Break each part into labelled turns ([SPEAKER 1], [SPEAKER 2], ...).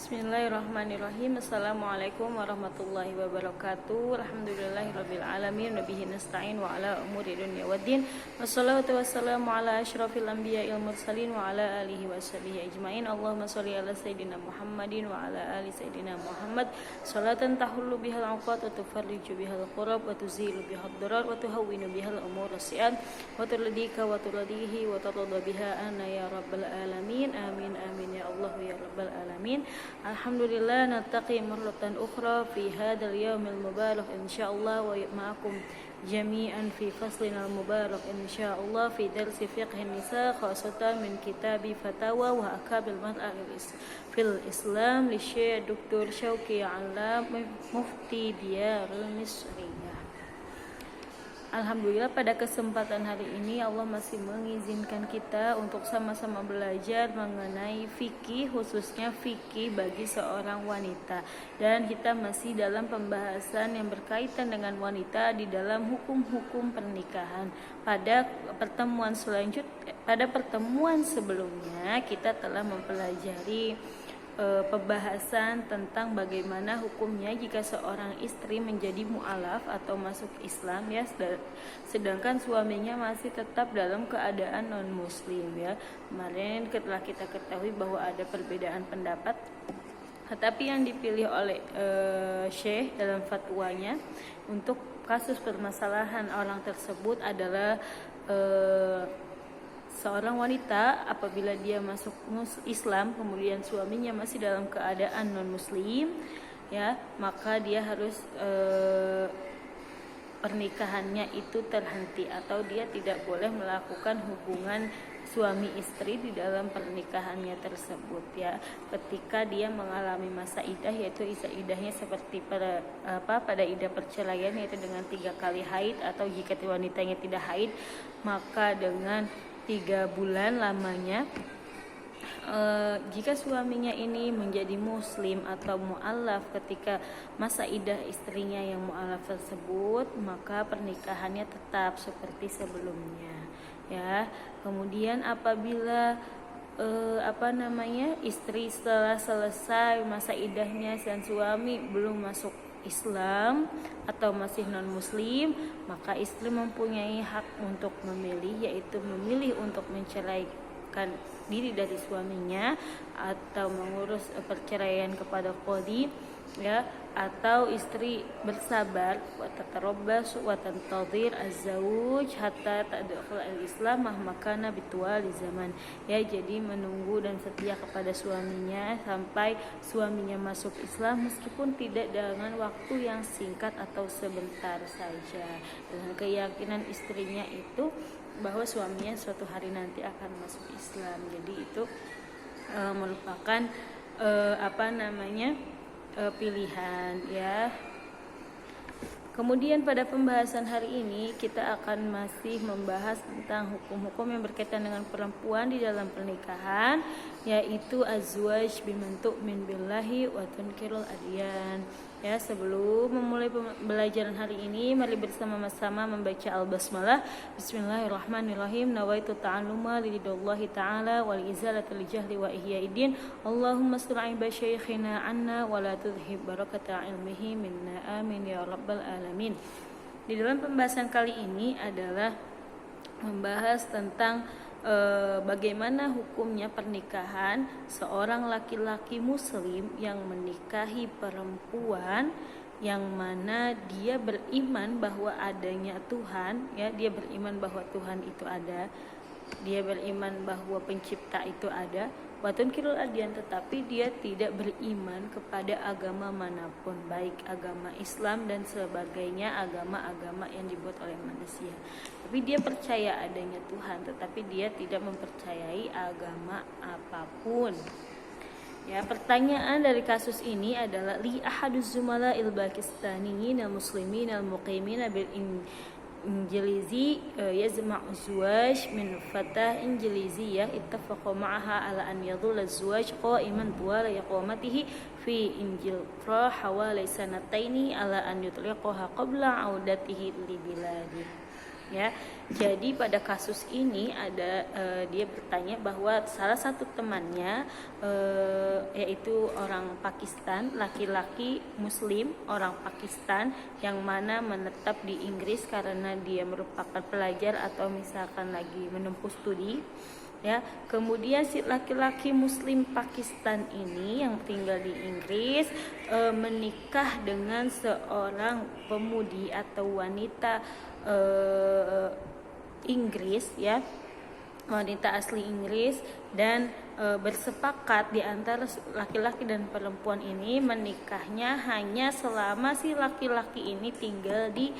[SPEAKER 1] Bismillahirrahmanirrahim. Assalamualaikum warahmatullahi wabarakatuh. Alhamdulillahirabbil alamin wa bihi nasta'in wa ala umuri dunya waddin. Wassalatu wassalamu ala asyrafil anbiya'il mursalin wa ala alihi washabihi ajmain. Allahumma shalli ala sayidina Muhammadin wa ala ali sayidina Muhammad. Salatan tahullu bihal 'uqad wa tufarriju bihal qurab wa tuzilu bihal darar wa tuhawwinu bihal umur as-si'ab wa tuladika wa tuladihi wa tatadha biha ana ya rabbal alamin. Amin amin ya Allah ya rabbal alamin. Alhamdulillah nattaqi marratan ukhra fi hadzal yaumil mubarak insyaallah wa ma'akum jami'an fi faslina al-mubarak insyaallah fi darsi fiqhin nisa khasatan min kitabi fatawa wa akabil mar'a fil Islam li Syekh Dr. Syauqi Alam Mufti Diyarul Misriyah. Alhamdulillah pada kesempatan hari ini Allah masih mengizinkan kita untuk sama-sama belajar mengenai fikih, khususnya fikih bagi seorang wanita. Dan kita masih dalam pembahasan yang berkaitan dengan wanita di dalam hukum-hukum pernikahan. Pada pertemuan sebelumnya kita telah mempelajari pembahasan tentang bagaimana hukumnya jika seorang istri menjadi mu'alaf atau masuk Islam ya, sedangkan suaminya masih tetap dalam keadaan non muslim ya. Kemarin telah kita ketahui bahwa ada perbedaan pendapat, tetapi yang dipilih oleh Syekh dalam fatwanya untuk kasus permasalahan orang tersebut adalah seorang wanita apabila dia masuk Islam kemudian suaminya masih dalam keadaan non muslim ya, maka dia harus pernikahannya itu terhenti atau dia tidak boleh melakukan hubungan suami istri di dalam pernikahannya tersebut ya, ketika dia mengalami masa idah, yaitu idahnya seperti pada idah perceraian, yaitu dengan 3 kali haid, atau jika wanitanya tidak haid maka dengan 3 bulan lamanya. Jika suaminya ini menjadi muslim atau mu'alaf ketika masa idah istrinya yang mu'alaf tersebut, maka pernikahannya tetap seperti sebelumnya ya. Kemudian apabila istri setelah selesai masa idahnya dan suami belum masuk Islam atau masih non muslim, maka istri mempunyai hak untuk memilih, yaitu memilih untuk menceraikan diri dari suaminya atau mengurus perceraian kepada qadhi ya, atau istri bersabar wa tatarabbasu wa tantadhir az-zawj hatta tadkhul al-Islam mahma kana bitwali zaman ya, jadi menunggu dan setia kepada suaminya sampai suaminya masuk Islam meskipun tidak dengan waktu yang singkat atau sebentar saja, dengan keyakinan istrinya itu bahwa suaminya suatu hari nanti akan masuk Islam. Jadi itu merupakan pilihan ya. Kemudian pada pembahasan hari ini kita akan masih membahas tentang hukum-hukum yang berkaitan dengan perempuan di dalam pernikahan, yaitu azwaj biman tu'min billahi wa tunkirul adyan. Ya, sebelum memulai pembelajaran hari ini, mari bersama-sama membaca al-basmalah. Bismillahirrahmanirrahim. Nawaitu ta'alluma lillahi ta'ala wal izalatul jahli wa ihya'id din. Allahumma astur aiba syekhina anna wa la tudhib barakata ilmihi minna. Amin ya rabbal alamin. Di dalam pembahasan kali ini adalah membahas tentang bagaimana hukumnya pernikahan seorang laki-laki muslim yang menikahi perempuan yang mana dia beriman bahwa adanya Tuhan ya, dia beriman bahwa Tuhan itu ada, dia beriman bahwa pencipta itu ada, watun kirul adian, tetapi dia tidak beriman kepada agama manapun, baik agama Islam dan sebagainya, agama-agama yang dibuat oleh manusia. Tapi dia percaya adanya Tuhan, tetapi dia tidak mempercayai agama apapun. Ya, pertanyaan dari kasus ini adalah li ahaduz zumala il pakistaniyin al muslimin al muqimin bil Injilizi yazma'u zuwaj min fatah Injiliziyah ittafaqa ma'aha ala an yadhula zuwaj qa'iman tuwala iqamatihi fi Injiltra hawali sanataini ala an yutliqaha qabla audatihi li biladi. ya. Jadi pada kasus ini ada dia bertanya bahwa salah satu temannya yaitu orang Pakistan, laki-laki muslim orang Pakistan yang mana menetap di Inggris karena dia merupakan pelajar atau misalkan lagi menempuh studi, ya. Kemudian si laki-laki muslim Pakistan ini yang tinggal di Inggris menikah dengan seorang pemudi atau wanita Inggris, ya, wanita asli Inggris, dan bersepakat di antara laki-laki dan perempuan ini menikahnya hanya selama si laki-laki ini tinggal di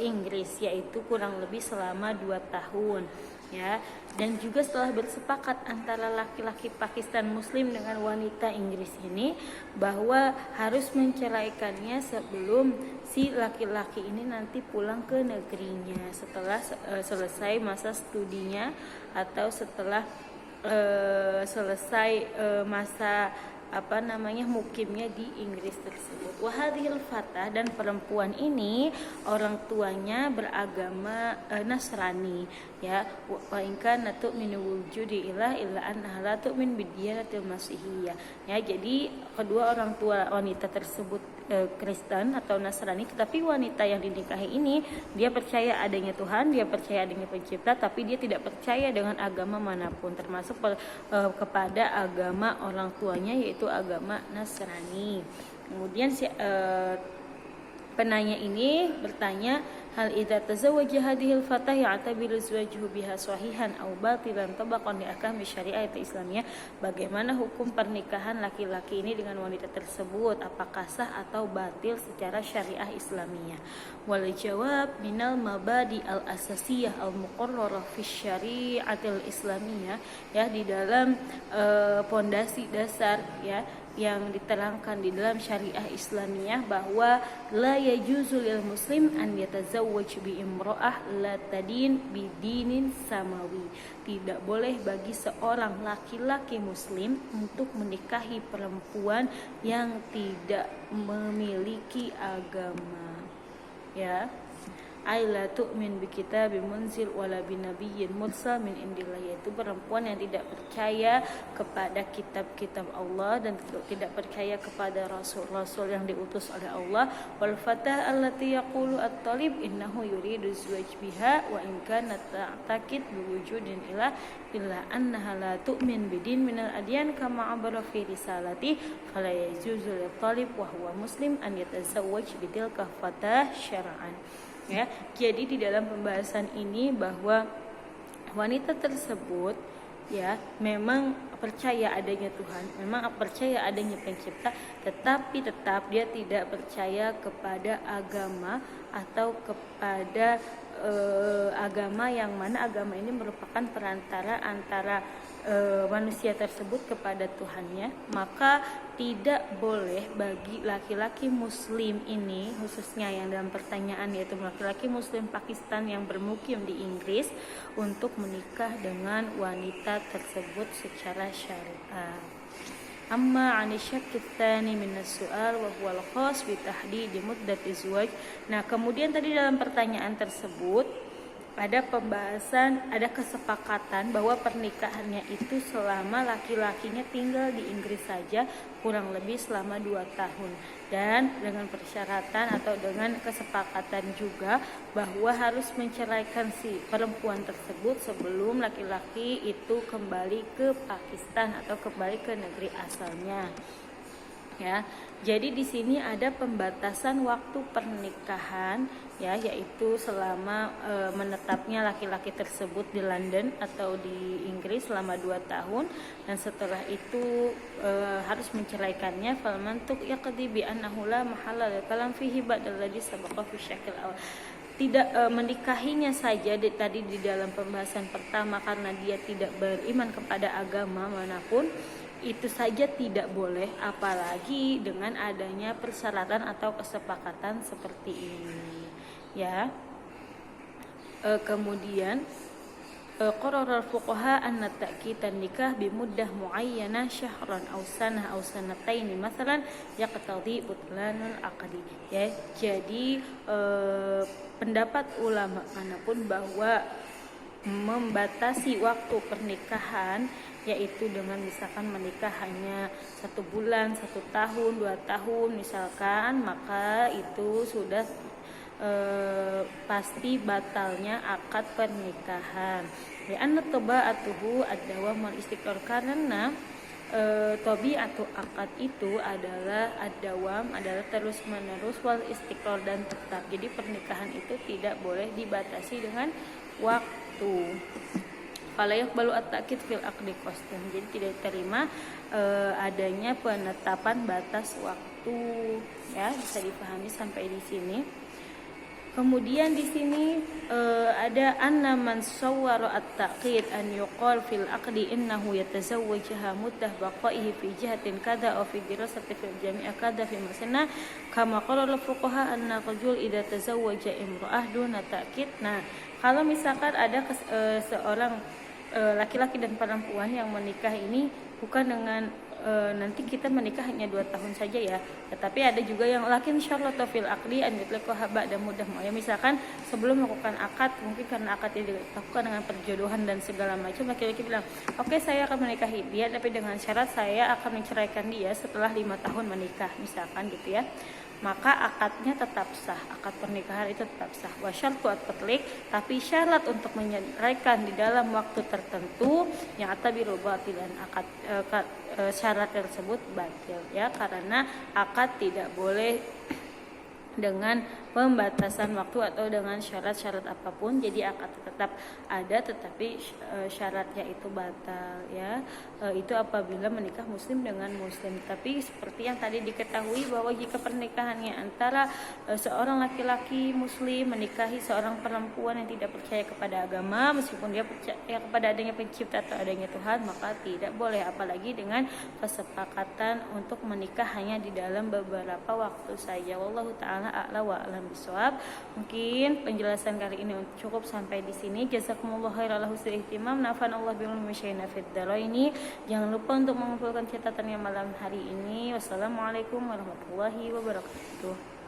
[SPEAKER 1] Inggris, yaitu kurang lebih selama 2 tahun, ya. Dan juga setelah bersepakat antara laki-laki Pakistan muslim dengan wanita Inggris ini bahwa harus menceraikannya sebelum si laki-laki ini nanti pulang ke negerinya setelah selesai masa studinya atau setelah selesai masa mukimnya di Inggris tersebut. Wahadhil fatah, dan perempuan ini orang tuanya beragama Nasrani, ya. Wa in kana tu'minu wujudi illa annaha la tu'min bidiyanatil masihiyah, ya. Jadi kedua orang tua wanita tersebut Kristen atau Nasrani, tetapi wanita yang dinikahi ini dia percaya adanya Tuhan, dia percaya adanya pencipta, tapi dia tidak percaya dengan agama manapun, termasuk kepada agama orang tuanya yaitu agama Nasrani. Kemudian si penanya ini bertanya, hal idza tazawwaja hadhil fatah ya'tabiru zawjuhu biha sahihan aw batilan tabaqan li ahkami syariat Islamiyah. Bagaimana hukum pernikahan laki-laki ini dengan wanita tersebut, apakah sah atau batil secara syariah Islamiyah? Wal jawab minal mabadi al asasiyah al muqarrarah fi syariatil Islamiyah, ya, di dalam pondasi dasar, ya, yang diterangkan di dalam syariah Islamiyah bahwa la yajuzu lil muslim an yatazawwaj bi imra'ah la tadin bi dinin samawi. Tidak boleh bagi seorang laki-laki muslim untuk menikahi perempuan yang tidak memiliki agama, ya. Aila tu'min bi kitabim munzil wala bi nabiyyin mursal min indillah, yaitu perempuan yang tidak percaya kepada kitab-kitab Allah dan tidak percaya kepada rasul-rasul yang diutus oleh Allah. Wal fatah allati yaqulu at-talib innahu yuridu zawj biha wa in kana ta'taqid bi wujudin illa annaha la tu'min bidin minal adyan kama abara fi risalati fala yajuzu lil talib wa huwa muslim an yatazawwaj bitilka fatah syar'an, ya. Jadi di dalam pembahasan ini bahwa wanita tersebut, ya, memang percaya adanya Tuhan, memang percaya adanya pencipta, tetapi tetap dia tidak percaya kepada agama atau kepada agama yang mana agama ini merupakan perantara antara manusia tersebut kepada Tuhannya. Maka tidak boleh bagi laki-laki muslim ini, khususnya yang dalam pertanyaan yaitu laki-laki muslim Pakistan yang bermukim di Inggris, untuk menikah dengan wanita tersebut secara syariat. Amma 'ani syakki tsani min as-su'al wa huwa al-khas bi tahdid muddati zawaj. Nah, kemudian tadi dalam pertanyaan tersebut ada pembahasan, ada kesepakatan bahwa pernikahannya itu selama laki-lakinya tinggal di Inggris saja kurang lebih selama 2 tahun, dan dengan persyaratan atau dengan kesepakatan juga bahwa harus menceraikan si perempuan tersebut sebelum laki-laki itu kembali ke Pakistan atau kembali ke negeri asalnya, ya. Jadi di sini ada pembatasan waktu pernikahan, ya, yaitu selama menetapnya laki-laki tersebut di London atau di Inggris selama 2 tahun, dan setelah itu harus menceraikannya. Falmantuk yaqdi bi annahu la mahalla lil kalam fihi ba'dal ladzi sabaqa fi syakil awal. Tidak menikahinya saja tadi di dalam pembahasan pertama karena dia tidak beriman kepada agama manapun, itu saja tidak boleh, apalagi dengan adanya persyaratan atau kesepakatan seperti ini, ya. Kemudian qarara al-fuqaha anna ta'kitan nikah bi muddah muayyanah syahran aw sanah aw sanataini mathalan yaqtadi butlanul aqdi. Ya, jadi pendapat ulama manapun bahwa membatasi waktu pernikahan yaitu dengan misalkan menikah hanya 1 bulan, 1 tahun, 2 tahun misalkan, maka itu sudah pasti batalnya akad pernikahan. Li'anna taba'atuhu ad-dawam wal istiqrar, karena tabi'atu akad itu adalah ad-dawam, adalah terus menerus, wal istiqrar, dan tetap. Jadi pernikahan itu tidak boleh dibatasi dengan waktu. Fala yaqbalu at-ta'kid fil aqdi qasdan, jadi tidak diterima adanya penetapan batas waktu. Ya, bisa dipahami sampai di sini. Kemudian di sini ada anna man sawwara at-ta'qid an yuqal fil aqdi innahu yatazawwajaha muddah baqaihi fi jihatin kada aw fi dirasati fil jami'a kada fi masana kama qala al-fuqaha anna rajul idza tazawwaja imra'ah duna ta'qid. Nah, kalau misalkan ada seorang laki-laki dan perempuan yang menikah ini bukan dengan nanti kita menikah hanya 2 tahun saja ya, tetapi ada juga yang lakin syarata fil aqdi an yutlaqa ba'da mudah. Ya, misalkan sebelum melakukan akad, mungkin karena akad itu dilakukan dengan perjodohan dan segala macam, laki-laki bilang oke, saya akan menikahi dia tapi dengan syarat saya akan menceraikan dia setelah 5 tahun menikah misalkan gitu ya, maka akadnya tetap sah, akad pernikahan itu tetap sah. Wa syartu at-tatliq, tapi syarat untuk menyeraikan di dalam waktu tertentu yang atabiru batilan, akad syarat tersebut batil ya, karena akad tidak boleh dengan pembatasan waktu atau dengan syarat-syarat apapun. Jadi akad tetap ada tetapi syaratnya itu batal ya. Itu apabila menikah muslim dengan muslim. Tapi seperti yang tadi diketahui bahwa jika pernikahannya antara seorang laki-laki muslim menikahi seorang perempuan yang tidak percaya kepada agama, meskipun dia percaya kepada adanya pencipta atau adanya Tuhan, maka tidak boleh, apalagi dengan kesepakatan untuk menikah hanya di dalam beberapa waktu saja. Wallahu taala a'la wa a'lam bisawab. Mungkin penjelasan kali ini cukup sampai di sini. Jazakumullahu khairan ala husnil ihtimam. Nafanallahu bil musyayna fid dharaini. Jangan lupa untuk mengumpulkan catatannya malam hari ini. Wassalamualaikum warahmatullahi wabarakatuh.